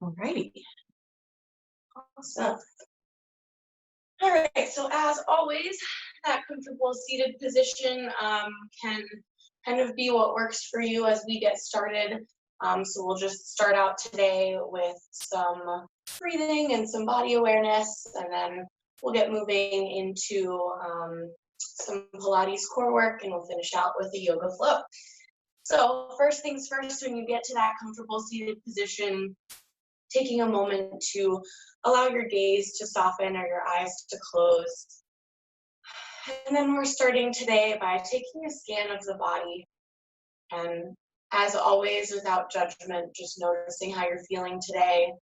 Alrighty, awesome. All right, so as always, that comfortable seated position can kind of be what works for you as we get started. So we'll just start out today with some breathing and some body awareness, and then we'll get moving into some Pilates core work, and we'll finish out with the yoga flow. So first things first, when you get to that comfortable seated position, taking a moment to allow your gaze to soften or your eyes to close. And then we're starting today by taking a scan of the body. And as always, without judgment, just noticing how you're feeling today,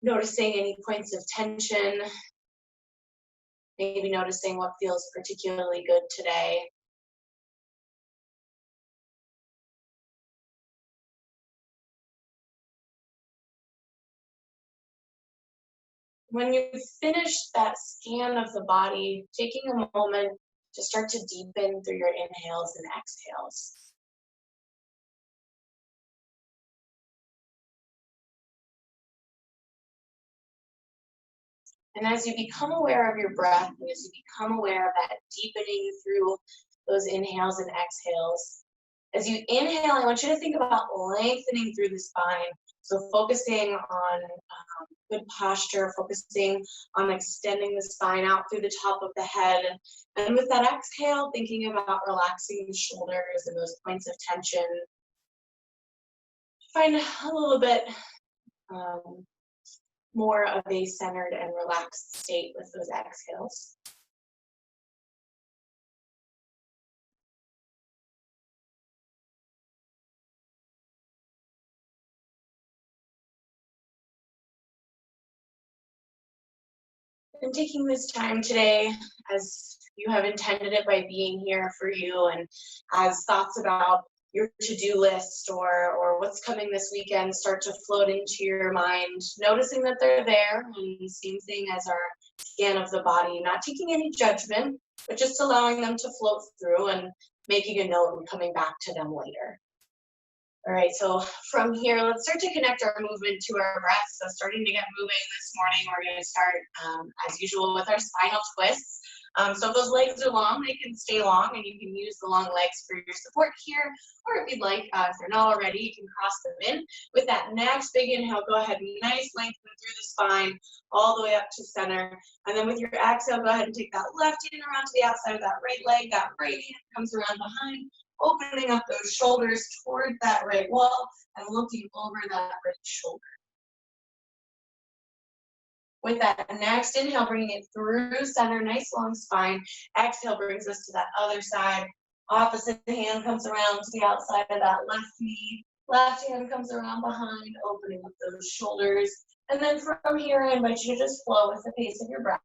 noticing any points of tension, maybe noticing what feels particularly good today. When you finish that scan of the body, taking a moment to start to deepen through your inhales and exhales. And as you become aware of your breath, and as you become aware of that deepening through those inhales and exhales, as you inhale, I want you to think about lengthening through the spine. So focusing on good posture, focusing on extending the spine out through the top of the head. And with that exhale, thinking about relaxing the shoulders and those points of tension. Find a little bit more of a centered and relaxed state with those exhales. And taking this time today, as you have intended it by being here for you, and as thoughts about your to-do list or what's coming this weekend start to float into your mind, noticing that they're there, and same thing as our scan of the body, not taking any judgment, but just allowing them to float through and making a note and coming back to them later. All right, so from here, let's start to connect our movement to our breath. So starting to get moving this morning, we're going to start, as usual, with our spinal twists. So if those legs are long, they can stay long, and you can use the long legs for your support here. Or if you'd like, if they're not already, you can cross them in. With that next big inhale, go ahead, nice lengthen through the spine, all the way up to center. And then with your exhale, go ahead and take that left hand around to the outside of that right leg. That right hand comes around behind, opening up those shoulders toward that right wall and looking over that right shoulder. With that next inhale, bringing it through center, nice long spine. Exhale brings us to that other side. Opposite hand comes around to the outside of that left knee. Left hand comes around behind, opening up those shoulders. And then from here, I invite you to just flow with the pace of your breath.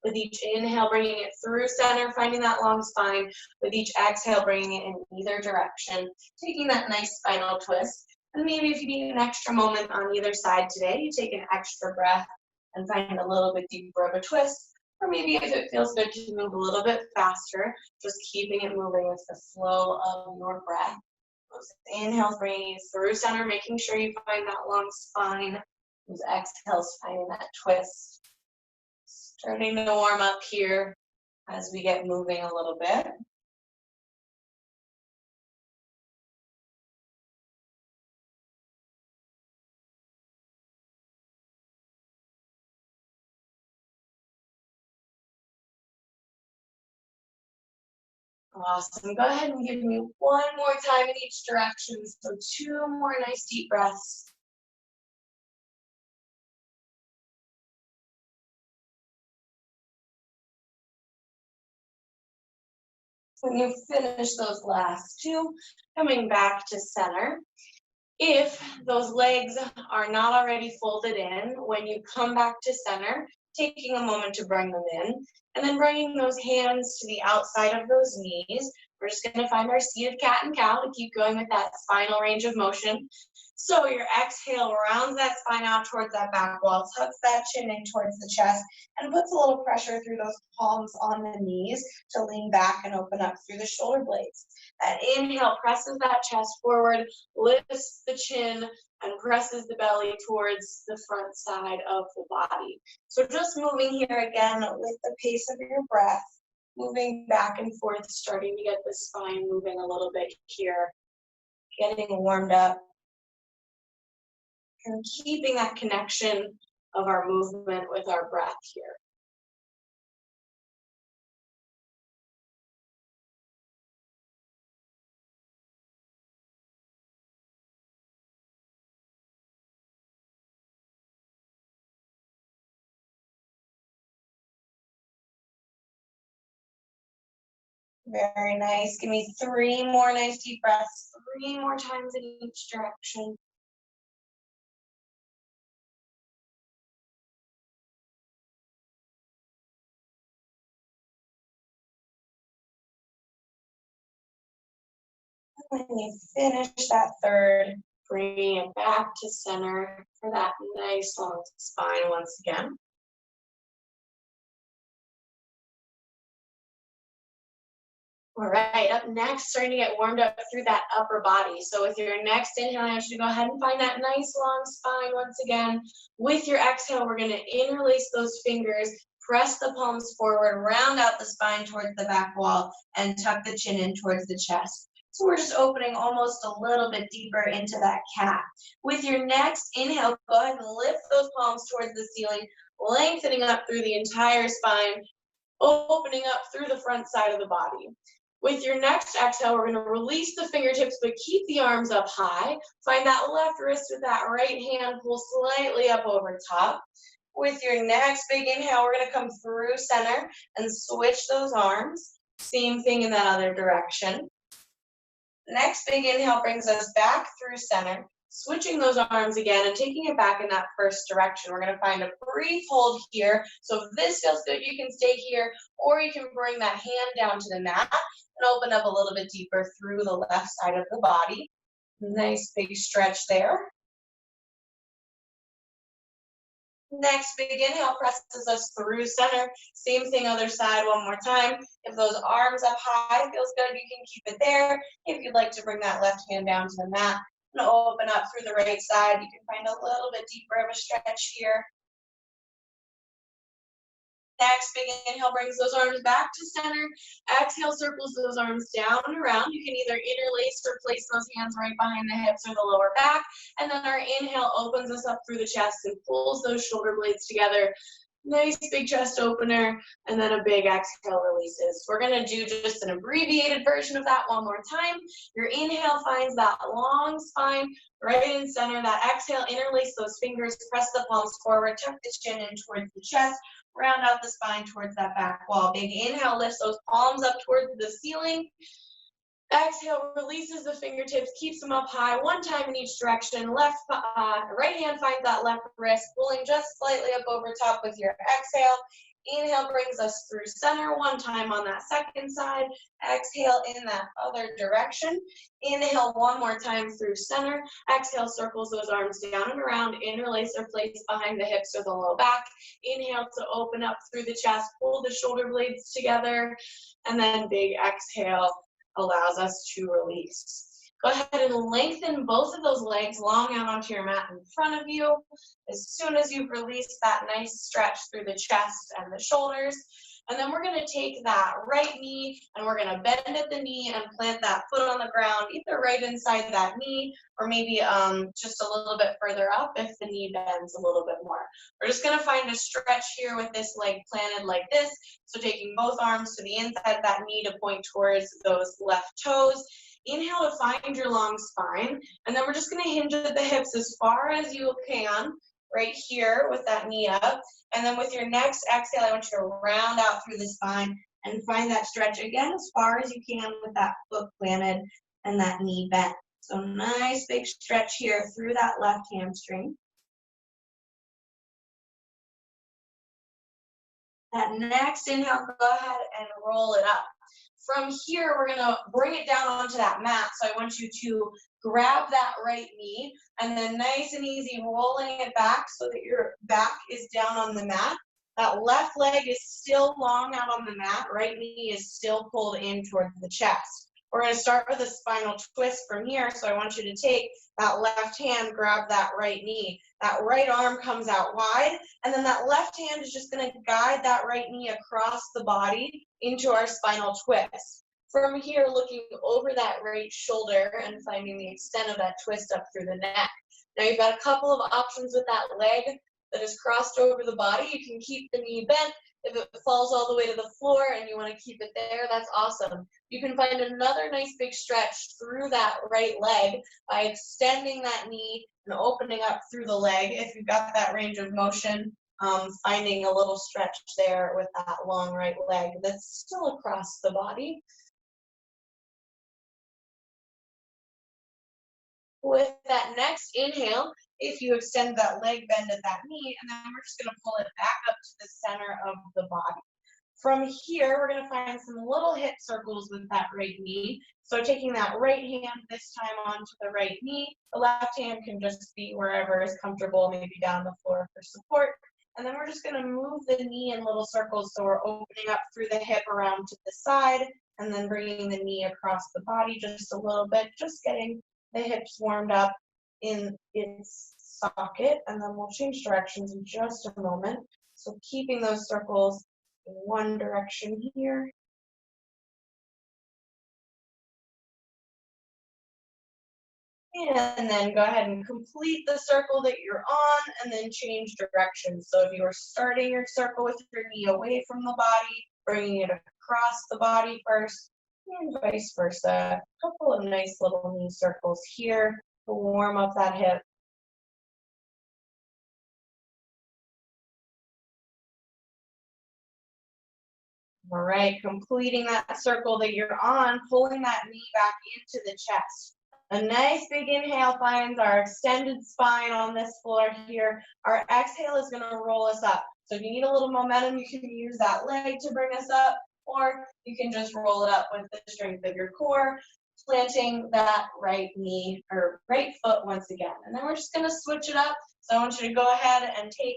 With each inhale, bringing it through center, finding that long spine. With each exhale, bringing it in either direction, taking that nice spinal twist. And maybe if you need an extra moment on either side today, you take an extra breath and find a little bit deeper of a twist. Or maybe if it feels good to move a little bit faster, just keeping it moving with the flow of your breath. Those inhales bringing you through center, making sure you find that long spine. Those exhales finding that twist. Starting to warm up here as we get moving a little bit. Awesome. Go ahead and give me one more time in each direction. So 2 more nice deep breaths. When you finish those last 2, coming back to center. If those legs are not already folded in, when you come back to center, taking a moment to bring them in, and then bringing those hands to the outside of those knees, We're just gonna find our seated cat and cow to keep going with that spinal range of motion. So your exhale rounds that spine out towards that back wall, tucks that chin in towards the chest, and puts a little pressure through those palms on the knees to lean back and open up through the shoulder blades. That inhale presses that chest forward, lifts the chin, and presses the belly towards the front side of the body. So just moving here again with the pace of your breath, moving back and forth, starting to get the spine moving a little bit here, getting warmed up, and keeping that connection of our movement with our breath here. Very nice. Give me 3 more nice deep breaths, 3 more times in each direction. When you finish that third, bring it back to center for that nice long spine once again. All right, up next, starting to get warmed up through that upper body. So with your next inhale, I want you to go ahead and find that nice long spine once again. With your exhale, we're gonna interlace those fingers, press the palms forward, round out the spine towards the back wall, and tuck the chin in towards the chest. So we're just opening almost a little bit deeper into that cat. With your next inhale, go ahead and lift those palms towards the ceiling, lengthening up through the entire spine, opening up through the front side of the body. With your next exhale, we're going to release the fingertips, but keep the arms up high. Find that left wrist with that right hand, pull slightly up over top. With your next big inhale, we're going to come through center and switch those arms. Same thing in that other direction. Next big inhale brings us back through center, switching those arms again and taking it back in that first direction. We're going to find a brief hold here. So if this feels good, you can stay here, or you can bring that hand down to the mat and open up a little bit deeper through the left side of the body. Nice big stretch there. Next big inhale presses us through center. Same thing other side one more time. If those arms up high feels good, you can keep it there. If you'd like to bring that left hand down to the mat and open up through the right side, you can find a little bit deeper of a stretch here. Next, big inhale brings those arms back to center. Exhale circles those arms down and around. You can either interlace or place those hands right behind the hips or the lower back. And then our inhale opens us up through the chest and pulls those shoulder blades together. Nice big chest opener, and then a big exhale releases. We're gonna do just an abbreviated version of that one more time. Your inhale finds that long spine right in center. That exhale, interlace those fingers, press the palms forward, tuck the chin in towards the chest, round out the spine towards that back wall. Big inhale lifts those palms up towards the ceiling. Exhale releases the fingertips, keeps them up high, one time in each direction. Right hand finds that left wrist, pulling just slightly up over top with your exhale. Inhale brings us through center, one time on that second side. Exhale in that other direction. Inhale one more time through center. Exhale circles those arms down and around, interlace or place behind the hips or the low back. Inhale to open up through the chest, pull the shoulder blades together, and then big exhale allows us to release. Go ahead and lengthen both of those legs long out onto your mat in front of you. As soon as you've released that nice stretch through the chest and the shoulders. And then we're gonna take that right knee and we're gonna bend at the knee and plant that foot on the ground, either right inside that knee or maybe just a little bit further up if the knee bends a little bit more. We're just gonna find a stretch here with this leg planted like this. So taking both arms to the inside of that knee to point towards those left toes. Inhale to find your long spine, and then we're just gonna hinge at the hips as far as you can, right here with that knee up. And then with your next exhale, I want you to round out through the spine and find that stretch again as far as you can with that foot planted and that knee bent. So nice big stretch here through that left hamstring. That next inhale, go ahead and roll it up. From here, we're gonna bring it down onto that mat. So I want you to grab that right knee and then nice and easy rolling it back so that your back is down on the mat. That left leg is still long out on the mat. Right knee is still pulled in towards the chest. We're going to start with a spinal twist from here. So I want you to take that left hand, grab that right knee. That right arm comes out wide, and then that left hand is just going to guide that right knee across the body into our spinal twist. From here, looking over that right shoulder and finding the extent of that twist up through the neck. Now you've got a couple of options with that leg that is crossed over the body. You can keep the knee bent. If it falls all the way to the floor and you want to keep it there, that's awesome. You can find another nice big stretch through that right leg by extending that knee and opening up through the leg. If you've got that range of motion, finding a little stretch there with that long right leg that's still across the body. With that next inhale, if you extend that leg, bend at that knee, and then we're just going to pull it back up to the center of the body. From here, we're going to find some little hip circles with that right knee. So taking that right hand this time onto the right knee, the left hand can just be wherever is comfortable, maybe down the floor for support. And then we're just going to move the knee in little circles. So we're opening up through the hip around to the side, and then bringing the knee across the body just a little bit, just getting the hips warmed up in its socket, and then we'll change directions in just a moment. So keeping those circles in one direction here. And then go ahead and complete the circle that you're on and then change direction. So if you are starting your circle with your knee away from the body, bringing it across the body first, and vice versa. A couple of nice little knee circles here to warm up that hip. All right, completing that circle that you're on, pulling that knee back into the chest. A nice big inhale finds our extended spine on this floor here. Our exhale is going to roll us up. So if you need a little momentum, you can use that leg to bring us up, or you can just roll it up with the strength of your core, planting that right knee or right foot once again. And then we're just going to switch it up. So I want you to go ahead and take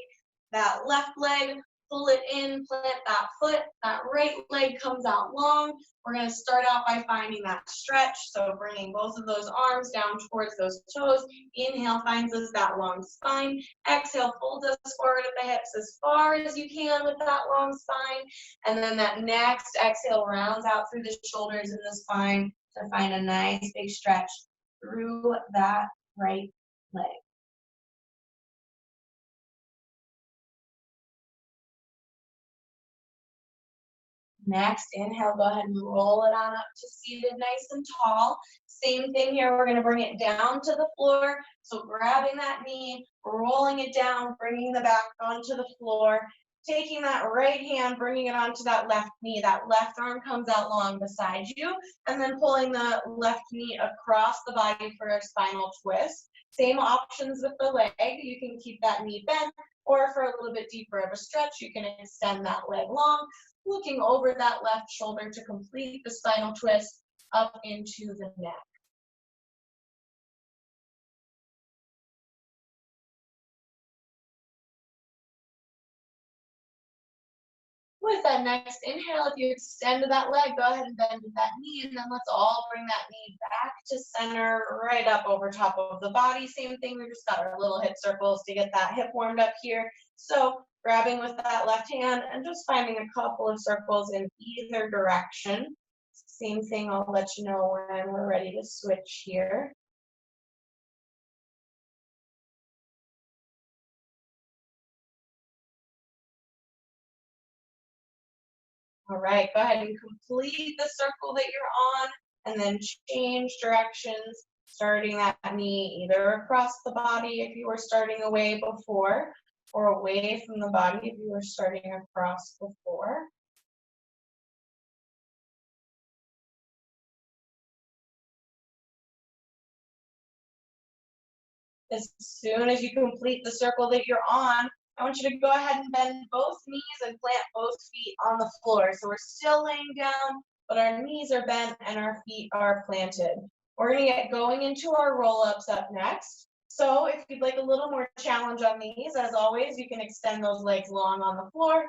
that left leg, pull it in, plant that foot, that right leg comes out long. We're going to start out by finding that stretch. So bringing both of those arms down towards those toes. Inhale finds us that long spine. Exhale folds us forward at the hips as far as you can with that long spine. And then that next exhale rounds out through the shoulders and the spine to find a nice big stretch through that right leg. Next, inhale, go ahead and roll it on up to seated nice and tall. Same thing here, we're going to bring it down to the floor. So grabbing that knee, rolling it down, bringing the back onto the floor, taking that right hand, bringing it onto that left knee. That left arm comes out long beside you, and then pulling the left knee across the body for a spinal twist. Same options with the leg. You can keep that knee bent, or for a little bit deeper of a stretch, you can extend that leg long, looking over that left shoulder to complete the spinal twist up into the neck. With that next inhale, if you extend that leg, go ahead and bend that knee, and then let's all bring that knee back to center, right up over top of the body. Same thing, we just got our little hip circles to get that hip warmed up here. So grabbing with that left hand and just finding a couple of circles in either direction. Same thing, I'll let you know when we're ready to switch here. All right, go ahead and complete the circle that you're on and then change directions, starting that knee either across the body if you were starting away before, or away from the body if you were starting across before. As soon as you complete the circle that you're on, I want you to go ahead and bend both knees and plant both feet on the floor. So we're still laying down, but our knees are bent and our feet are planted. We're gonna get going into our roll-ups up next. So if you'd like a little more challenge on these, as always, you can extend those legs long on the floor.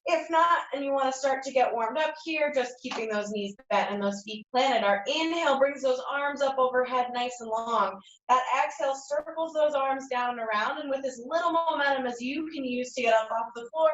If not, and you want to start to get warmed up here, just keeping those knees bent and those feet planted. Our inhale brings those arms up overhead nice and long. That exhale circles those arms down and around, and with as little momentum as you can use to get up off the floor,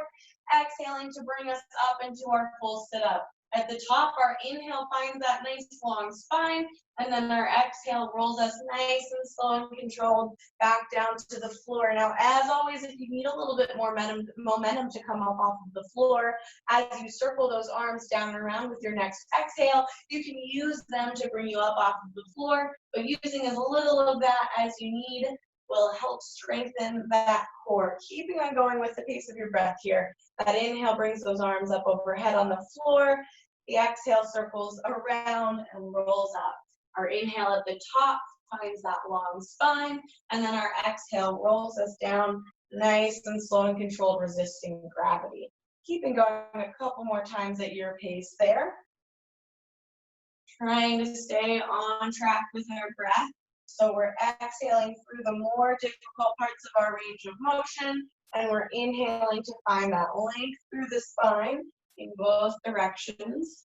exhaling to bring us up into our full sit-up. At the top, our inhale finds that nice long spine, and then our exhale rolls us nice and slow and controlled back down to the floor. Now, as always, if you need a little bit more momentum to come up off of the floor, as you circle those arms down and around with your next exhale, you can use them to bring you up off of the floor, but using as little of that as you need will help strengthen that core. Keeping on going with the pace of your breath here. That inhale brings those arms up overhead on the floor. The exhale circles around and rolls up. Our inhale at the top finds that long spine, and then our exhale rolls us down nice and slow and controlled, resisting gravity. Keeping going a couple more times at your pace there. Trying to stay on track with our breath. So we're exhaling through the more difficult parts of our range of motion, and we're inhaling to find that length through the spine in both directions.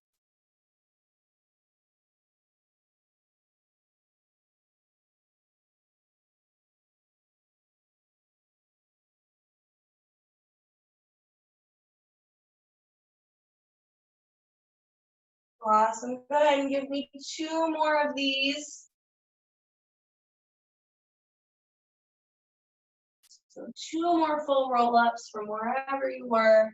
Awesome. Go ahead and give me 2 more of these. So 2 more full roll-ups from wherever you were,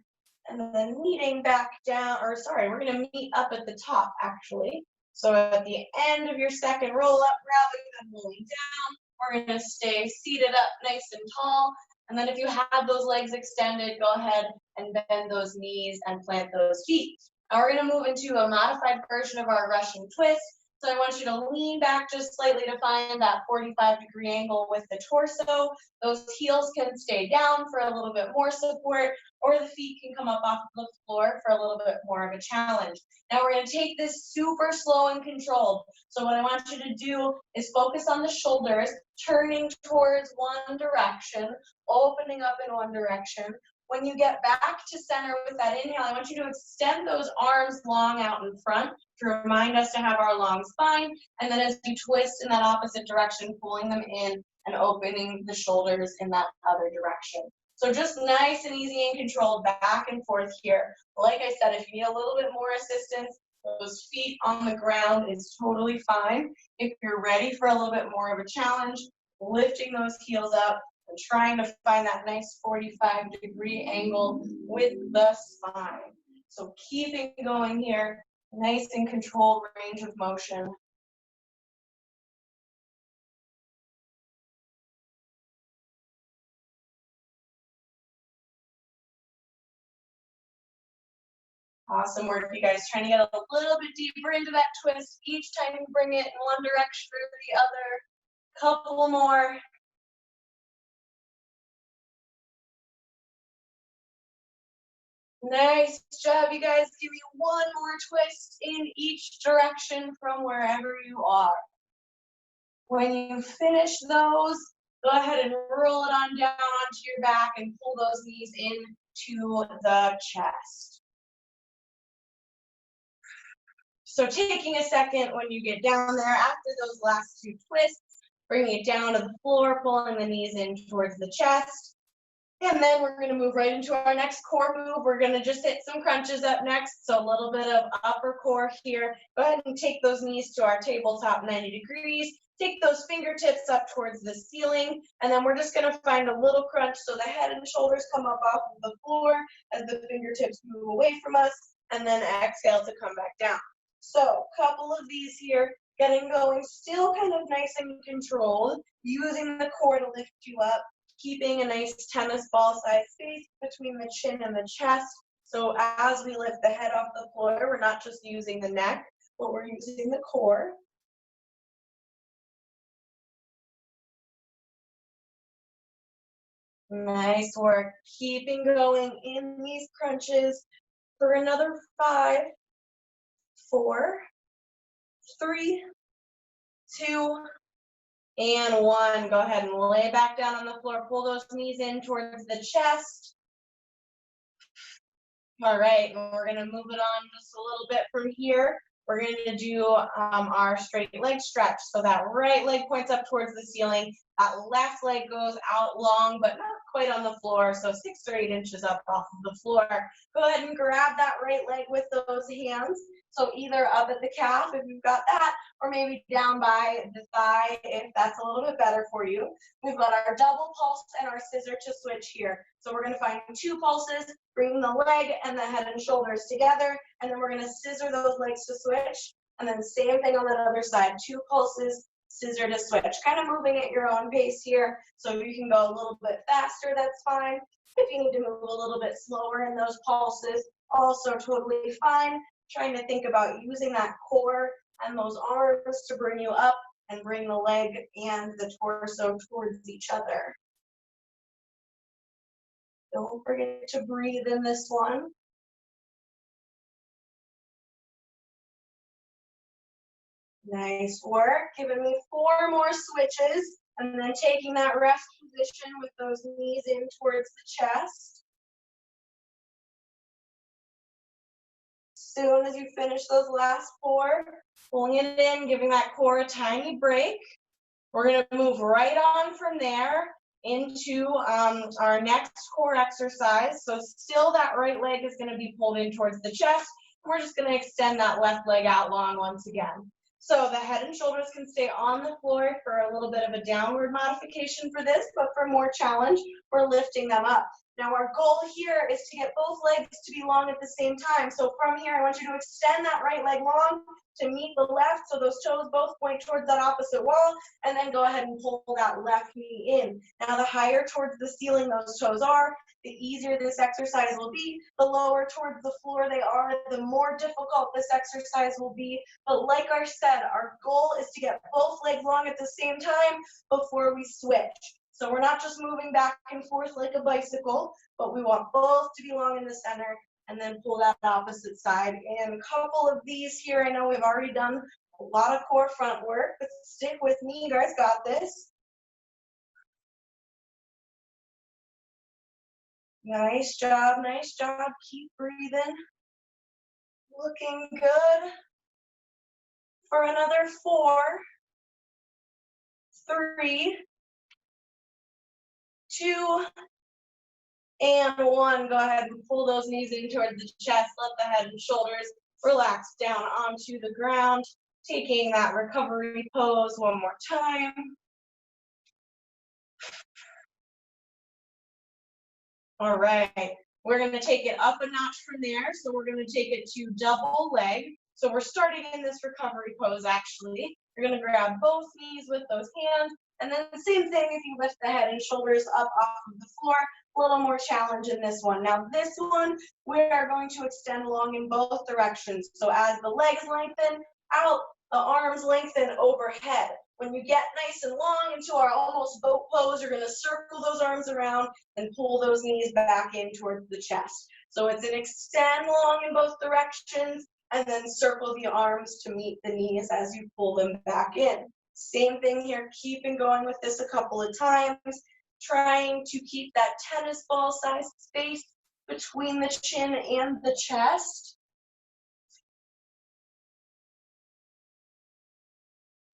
and then meeting back down, or sorry, we're gonna meet up at the top actually. So at the end of your second roll-up, rather than rolling down, we're gonna stay seated up nice and tall. And then if you have those legs extended, go ahead and bend those knees and plant those feet. Now we're gonna move into a modified version of our Russian twist. So I want you to lean back just slightly to find that 45-degree angle with the torso. Those heels can stay down for a little bit more support, or the feet can come up off the floor for a little bit more of a challenge. Now we're going to take this super slow and controlled. So what I want you to do is focus on the shoulders, turning towards one direction, opening up in one direction. When you get back to center with that inhale, I want you to extend those arms long out in front to remind us to have our long spine. And then as you twist in that opposite direction, pulling them in and opening the shoulders in that other direction. So just nice and easy and controlled back and forth here. Like I said, if you need a little bit more assistance, those feet on the ground is totally fine. If you're ready for a little bit more of a challenge, lifting those heels up and trying to find that nice 45-degree angle with the spine. So keeping going here, nice and controlled range of motion. Awesome work, you guys. Trying to get a little bit deeper into that twist each time you bring it in one direction or the other. Couple more. Nice job, you guys. Give me one more twist in each direction from wherever you are. When you finish those, go ahead and roll it on down onto your back and pull those knees into the chest. So taking a second when you get down there after those last 2 twists, bringing it down to the floor, pulling the knees in towards the chest. And then we're going to move right into our next core move. We're going to just hit some crunches up next. So a little bit of upper core here. Go ahead and take those knees to our tabletop 90 degrees. Take those fingertips up towards the ceiling. And then we're just going to find a little crunch so the head and shoulders come up off of the floor as the fingertips move away from us. And then exhale to come back down. So a couple of these here. Getting going, still kind of nice and controlled. Using the core to lift you up. Keeping a nice tennis ball size space between the chin and the chest. So as we lift the head off the floor, we're not just using the neck, but we're using the core. Nice work. Keeping going in these crunches for another 5, 4, 3, 2, and 1. Go ahead and lay back down on the floor. Pull those knees in towards the chest. All right, and we're gonna move it on just a little bit from here. We're gonna do our straight leg stretch. So that right leg points up towards the ceiling. That left leg goes out long, but not quite on the floor. So 6 or 8 inches up off of the floor. Go ahead and grab that right leg with those hands. So either up at the calf if you've got that, or maybe down by the thigh if that's a little bit better for you. We've got our double pulse and our scissor to switch here. So we're gonna find 2 pulses, bring the leg and the head and shoulders together, and then we're gonna scissor those legs to switch, and then same thing on that other side, 2 pulses, scissor to switch. Kind of moving at your own pace here, so if you can go a little bit faster, that's fine. If you need to move a little bit slower in those pulses, also totally fine. Trying to think about using that core and those arms to bring you up and bring the leg and the torso towards each other. Don't forget to breathe in this one. Nice work. Giving me 4 more switches, and then taking that rest position with those knees in towards the chest. Soon as you finish those last 4, pulling it in, giving that core a tiny break. We're going to move right on from there into our next core exercise. So still that right leg is going to be pulled in towards the chest. We're just going to extend that left leg out long once again. So the head and shoulders can stay on the floor for a little bit of a downward modification for this, but for more challenge, we're lifting them up. Now our goal here is to get both legs to be long at the same time. So from here, I want you to extend that right leg long to meet the left, so those toes both point towards that opposite wall, and then go ahead and pull that left knee in. Now the higher towards the ceiling those toes are, the easier this exercise will be. The lower towards the floor they are, the more difficult this exercise will be. But like I said, our goal is to get both legs long at the same time before we switch. So we're not just moving back and forth like a bicycle, but we want both to be long in the center, and then pull that opposite side. And a couple of these here, I know we've already done a lot of core front work, but stick with me, you guys got this. Nice job, keep breathing. Looking good. For another 4, 3, 2, and 1. Go ahead and pull those knees in towards the chest. Let the head and shoulders relax down onto the ground. Taking that recovery pose one more time. All right, we're going to take it up a notch from there. So we're going to take it to double leg. So we're starting in this recovery pose actually. You're going to grab both knees with those hands, and then the same thing if you lift the head and shoulders up off of the floor. A little more challenge in this one. Now this one, we are going to extend long in both directions. So as the legs lengthen out, the arms lengthen overhead. When you get nice and long into our almost boat pose, you're going to circle those arms around and pull those knees back in towards the chest. So it's an extend long in both directions, and then circle the arms to meet the knees as you pull them back in. Same thing here, keeping going with this a couple of times, trying to keep that tennis ball size space between the chin and the chest.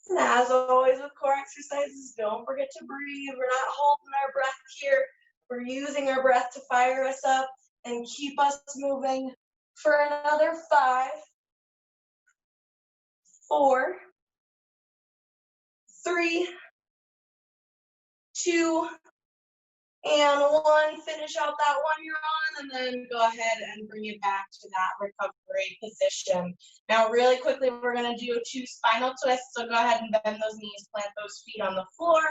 And as always with core exercises, don't forget to breathe. We're not holding our breath here. We're using our breath to fire us up and keep us moving for another 5, 4, 3, 2, and 1. Finish out that one you're on, and then go ahead and bring it back to that recovery position. Now, really quickly, we're going to do 2 spinal twists. So go ahead and bend those knees, plant those feet on the floor.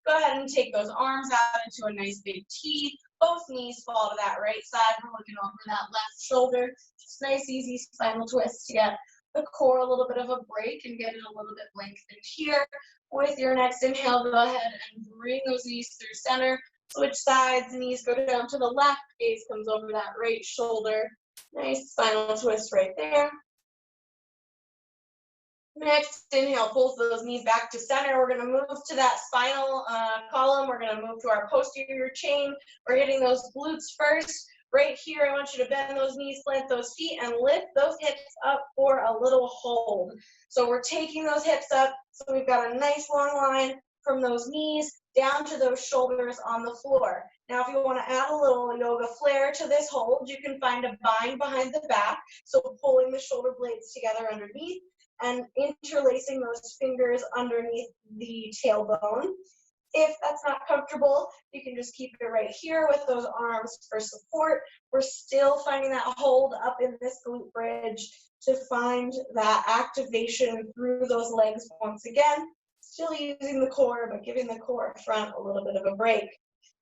Go ahead and take those arms out into a nice big T. Both knees fall to that right side. We're looking over that left shoulder. Just nice, easy spinal twist to get the core a little bit of a break and get it a little bit lengthened here. With your next inhale, go ahead and bring those knees through center. Switch sides, knees go down to the left, gaze comes over that right shoulder. Nice spinal twist right there. Next inhale pulls those knees back to center. We're going to move to that spinal column. We're going to move to our posterior chain. We're hitting those glutes first. Right here, I want you to bend those knees, plant those feet, and lift those hips up for a little hold. So we're taking those hips up. So we've got a nice long line from those knees down to those shoulders on the floor. Now, if you want to add a little yoga flair to this hold, you can find a bind behind the back. So pulling the shoulder blades together underneath and interlacing those fingers underneath the tailbone. If that's not comfortable, you can just keep it right here with those arms for support. We're still finding that hold up in this glute bridge to find that activation through those legs once again. Still using the core, but giving the core front a little bit of a break.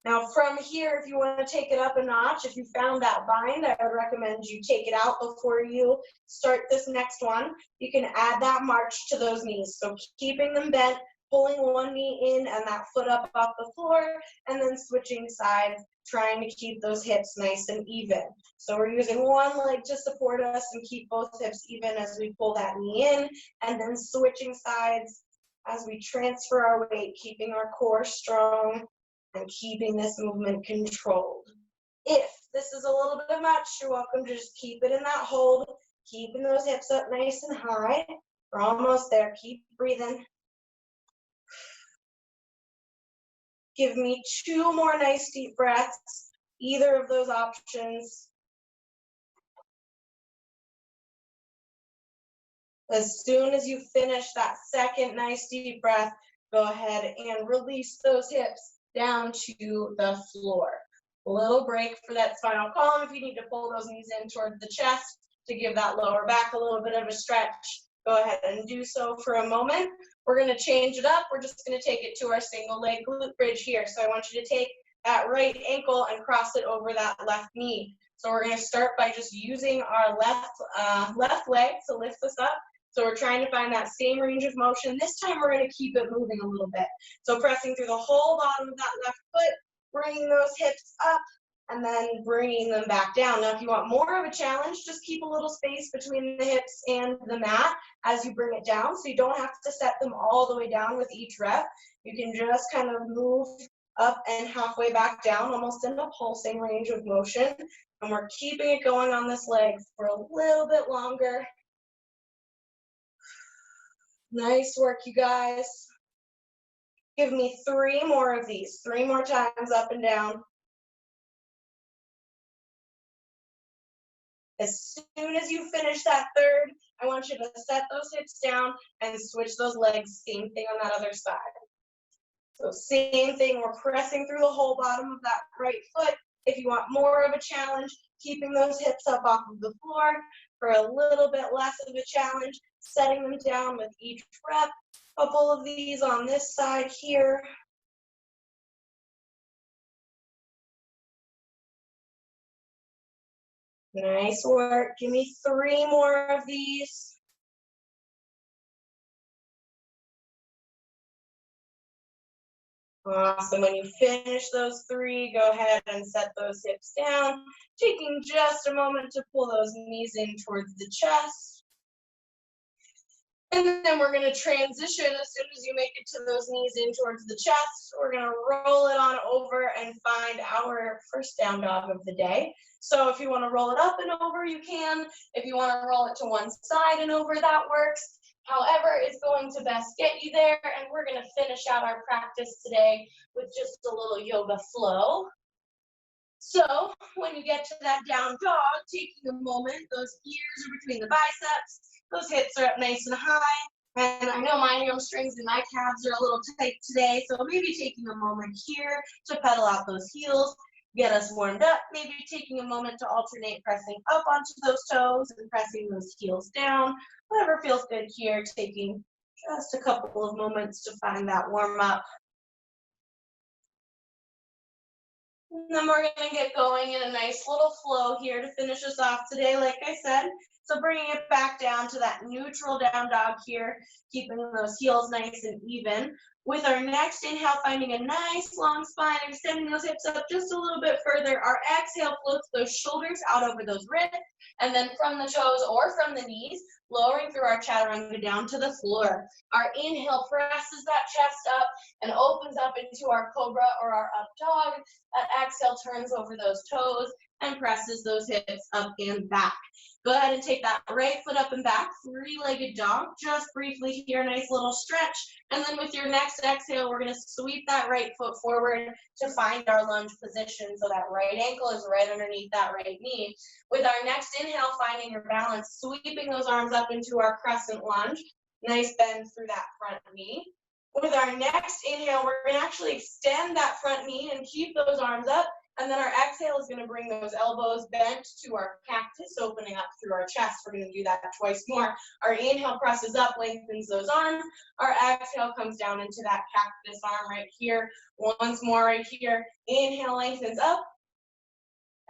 Now from here, if you want to take it up a notch, if you found that bind, I would recommend you take it out before you start this next one. You can add that march to those knees. So keeping them bent, pulling one knee in and that foot up off the floor, and then switching sides, trying to keep those hips nice and even. So we're using one leg to support us and keep both hips even as we pull that knee in, and then switching sides as we transfer our weight, keeping our core strong and keeping this movement controlled. If this is a little bit much, you're welcome to just keep it in that hold, keeping those hips up nice and high. We're almost there. Keep breathing. Give me 2 more nice deep breaths, either of those options. As soon as you finish that second nice deep breath, go ahead and release those hips down to the floor. A little break for that spinal column. If you need to pull those knees in towards the chest to give that lower back a little bit of a stretch, go ahead and do so for a moment. We're going to change it up. We're just going to take it to our single leg glute bridge here. So I want you to take that right ankle and cross it over that left knee. So we're going to start by just using our left leg to lift us up. So we're trying to find that same range of motion. This time we're going to keep it moving a little bit. So pressing through the whole bottom of that left foot, bringing those hips up, and then bringing them back down. Now, if you want more of a challenge, just keep a little space between the hips and the mat as you bring it down. So you don't have to set them all the way down with each rep. You can just kind of move up and halfway back down, almost in a pulsing range of motion. And we're keeping it going on this leg for a little bit longer. Nice work, you guys. Give me 3 more of these, 3 more times up and down. As soon as you finish that third, I want you to set those hips down and switch those legs. Same thing on that other side. So same thing, we're pressing through the whole bottom of that right foot. If you want more of a challenge, keeping those hips up off of the floor. For a little bit less of a challenge, setting them down with each rep. A couple of these on this side here. Nice work. Give me 3 more of these. Awesome. When you finish those 3, go ahead and set those hips down, taking just a moment to pull those knees in towards the chest. And then we're going to transition as soon as you make it to those knees in towards the chest. We're going to roll it on over and find our first down dog of the day. So if you want to roll it up and over, you can. If you want to roll it to one side and over, that works. However, it's going to best get you there, and we're going to finish out our practice today with just a little yoga flow. So when you get to that down dog, taking a moment, those ears are between the biceps, those hips are up nice and high, and I know my hamstrings and my calves are a little tight today, so maybe taking a moment here to pedal out those heels, get us warmed up, maybe taking a moment to alternate pressing up onto those toes and pressing those heels down. Whatever feels good here, taking just a couple of moments to find that warm up. And then we're going to get going in a nice little flow here to finish us off today, like I said. So bringing it back down to that neutral down dog here, keeping those heels nice and even. With our next inhale, finding a nice long spine, extending those hips up just a little bit further. Our exhale floats those shoulders out over those wrists, and then from the toes or from the knees, lowering through our chaturanga down to the floor. Our inhale presses that chest up and opens up into our cobra or our up dog. That exhale turns over those toes and presses those hips up and back. Go ahead and take that right foot up and back, three-legged dog, just briefly here, nice little stretch. And then with your next exhale, we're gonna sweep that right foot forward to find our lunge position. So that right ankle is right underneath that right knee. With our next inhale, finding your balance, sweeping those arms up into our crescent lunge. Nice bend through that front knee. With our next inhale, we're gonna actually extend that front knee and keep those arms up. And then our exhale is going to bring those elbows bent to our cactus, opening up through our chest. We're going to do that twice more. Our inhale presses up, lengthens those arms. Our exhale comes down into that cactus arm right here. Once more right here. Inhale, lengthens up.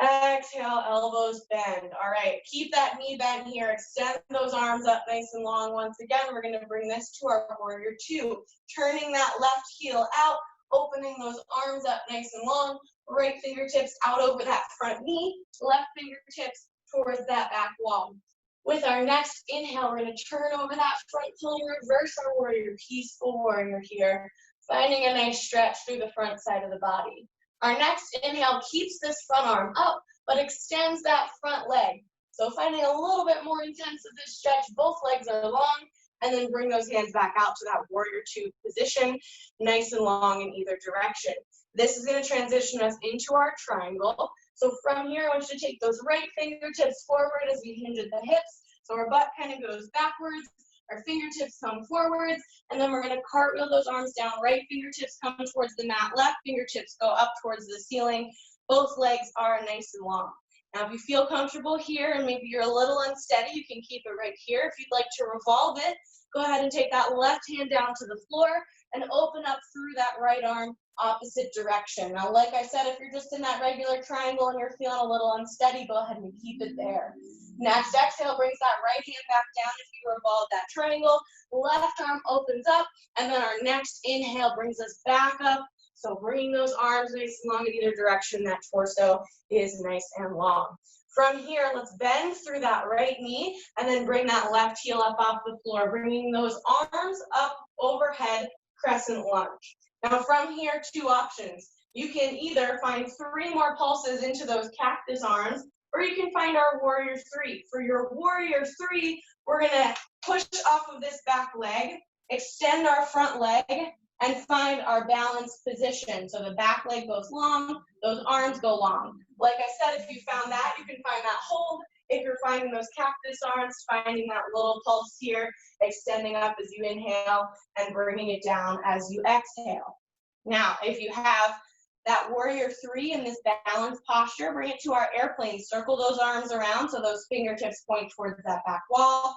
Exhale, elbows bend. All right, keep that knee bent here. Extend those arms up nice and long. Once again, we're going to bring this to our warrior two. Turning that left heel out, opening those arms up nice and long. Right fingertips out over that front knee, left fingertips towards that back wall. With our next inhale, we're going to turn over that front toe, reverse our warrior, peaceful warrior here, finding a nice stretch through the front side of the body. Our next inhale keeps this front arm up, but extends that front leg. So finding a little bit more intense of this stretch, both legs are long, and then bring those hands back out to that warrior two position, nice and long in either direction. This is going to transition us into our triangle. So from here, I want you to take those right fingertips forward as we hinge at the hips. So our butt kind of goes backwards, our fingertips come forwards, and then we're going to cartwheel those arms down. Right fingertips come towards the mat, left fingertips go up towards the ceiling. Both legs are nice and long. Now, if you feel comfortable here and maybe you're a little unsteady, you can keep it right here. If you'd like to revolve it, go ahead and take that left hand down to the floor and open up through that right arm opposite direction. Now, like I said, if you're just in that regular triangle and you're feeling a little unsteady, go ahead and keep it there. Next exhale brings that right hand back down if you revolve that triangle. Left arm opens up, and then our next inhale brings us back up. So bringing those arms nice and long in either direction, that torso is nice and long. From here, let's bend through that right knee and then bring that left heel up off the floor, bringing those arms up overhead, crescent lunge. Now from here, two options. You can either find 3 more pulses into those cactus arms, or you can find our warrior 3. For your warrior 3, we're gonna push off of this back leg, extend our front leg, and find our balanced position. So the back leg goes long, those arms go long. Like I said, if you found that, you can find that hold. If you're finding those cactus arms, finding that little pulse here, extending up as you inhale and bringing it down as you exhale. Now, if you have that warrior 3 in this balanced posture, bring it to our airplane. Circle those arms around so those fingertips point towards that back wall.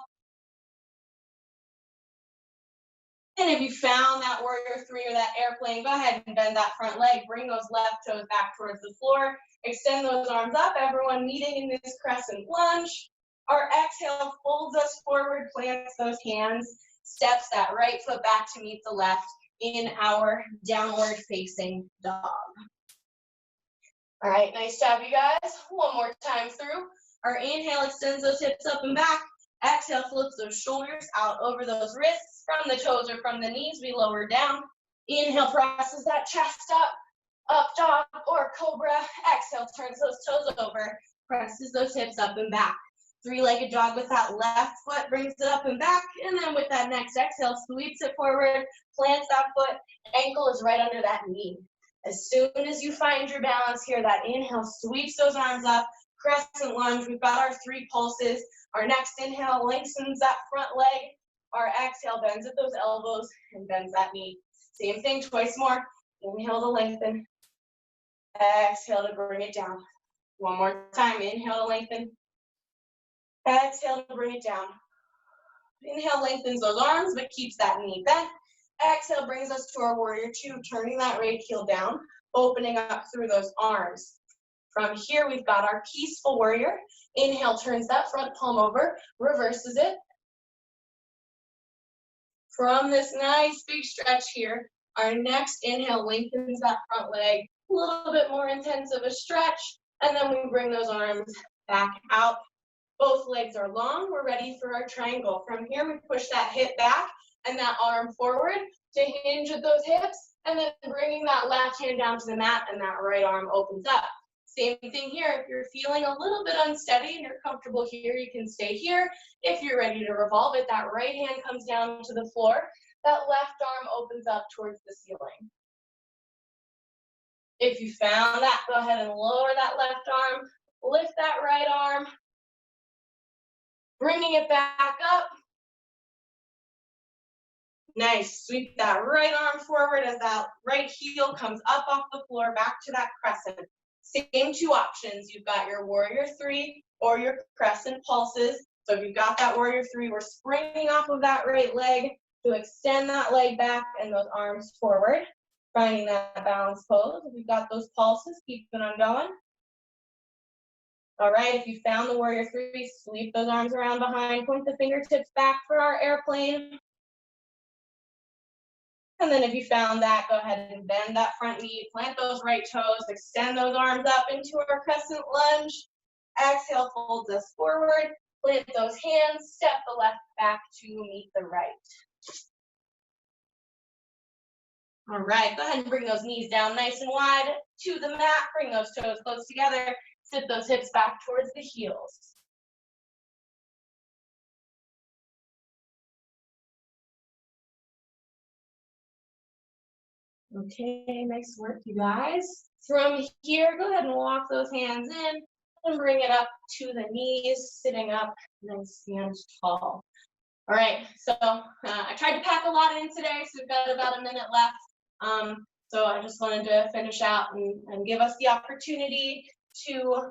And if you found that warrior 3 or that airplane, go ahead and bend that front leg. Bring those left toes back towards the floor. Extend those arms up, everyone meeting in this crescent lunge. Our exhale folds us forward, plants those hands, steps that right foot back to meet the left in our downward facing dog. All right, nice job, you guys. One more time through. Our inhale extends those hips up and back. Exhale floats those shoulders out over those wrists. From the toes or from the knees, we lower down. Inhale presses that chest up dog or cobra. Exhale turns those toes over, presses those hips up and back. 3-legged dog with that left foot, brings it up and back, and then with that next exhale, sweeps it forward, plants that foot, ankle is right under that knee. As soon as you find your balance here, that inhale sweeps those arms up, crescent lunge. We've got our 3 pulses. Our next inhale lengthens that front leg. Our exhale bends at those elbows and bends that knee. Same thing, twice more. Inhale to lengthen. Exhale to bring it down. One more time. Inhale to lengthen. Exhale to bring it down. Inhale lengthens those arms but keeps that knee bent. Exhale brings us to our warrior 2, turning that right heel down, opening up through those arms. From here, we've got our peaceful warrior. Inhale turns that front palm over, reverses it. From this nice big stretch here, Our next inhale lengthens that front leg, a little bit more intense of a stretch, and then we bring those arms back out. Both legs are long, we're ready for our triangle. From here, we push that hip back and that arm forward to hinge at those hips, and then bringing that left hand down to the mat and that right arm opens up. Same thing here, if you're feeling a little bit unsteady and you're comfortable here, you can stay here. If you're ready to revolve it, that right hand comes down to the floor, that left arm opens up towards the ceiling. If you found that, go ahead and lower that left arm, lift that right arm, bringing it back up. Nice, sweep that right arm forward as that right heel comes up off the floor, back to that crescent. Same two options, you've got your warrior three or your crescent pulses. So if you've got that warrior three, we're springing off of that right leg to extend that leg back and those arms forward, finding that balance pose. If you've got those pulses, keep it on going. All right, if you found the warrior three, sweep those arms around behind, point the fingertips back for our airplane. And then if you found that, go ahead and bend that front knee, plant those right toes, extend those arms up into our crescent lunge. Exhale, folds us forward, plant those hands, step the left back to meet the right. All right, go ahead and bring those knees down nice and wide to the mat, bring those toes close together, sit those hips back towards the heels. Okay, nice work, you guys. From here, go ahead and walk those hands in and bring it up to the knees, sitting up, and then stand tall. All right, so I tried to pack a lot in today, so we've got about a minute left. So I just wanted to finish out and give us the opportunity to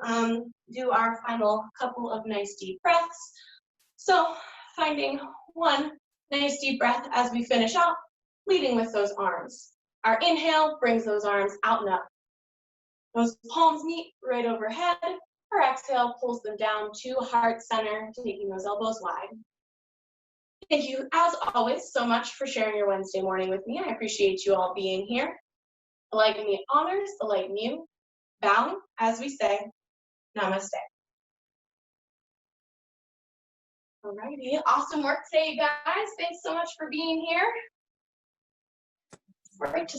do our final couple of nice deep breaths. So finding one nice deep breath as we finish out, leading with those arms. Our inhale brings those arms out and up. Those palms meet right overhead. Our exhale pulls them down to heart center, taking those elbows wide. Thank you, as always, so much for sharing your Wednesday morning with me. I appreciate you all being here. The light in me honors the light in you. Bowing as we say, namaste. Alrighty, awesome work today, you guys. Thanks so much for being here. All right.